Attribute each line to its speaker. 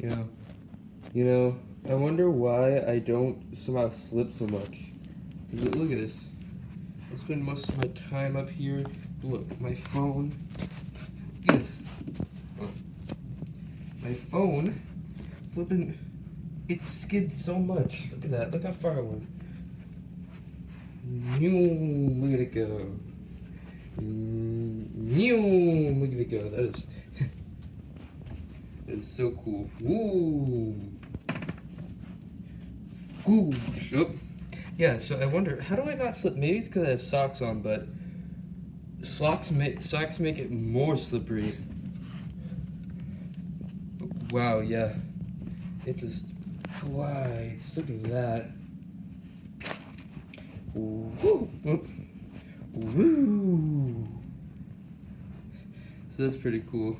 Speaker 1: Yeah. You know, I wonder why I don't somehow slip so much. Look at this. I spend most of my time up here. Look, my phone. Look at this. Oh. My phone flipping. It skids so much. Look at that. Look how far I went. Look at it go. Look at it go. That is. That is so cool. Ooh. Ooh. Oh. Yeah, so I wonder, how do I not slip? Maybe it's because I have socks on, but socks make it more slippery. Wow, yeah. It just glides. Look at that. Woo! Woo! So that's pretty cool.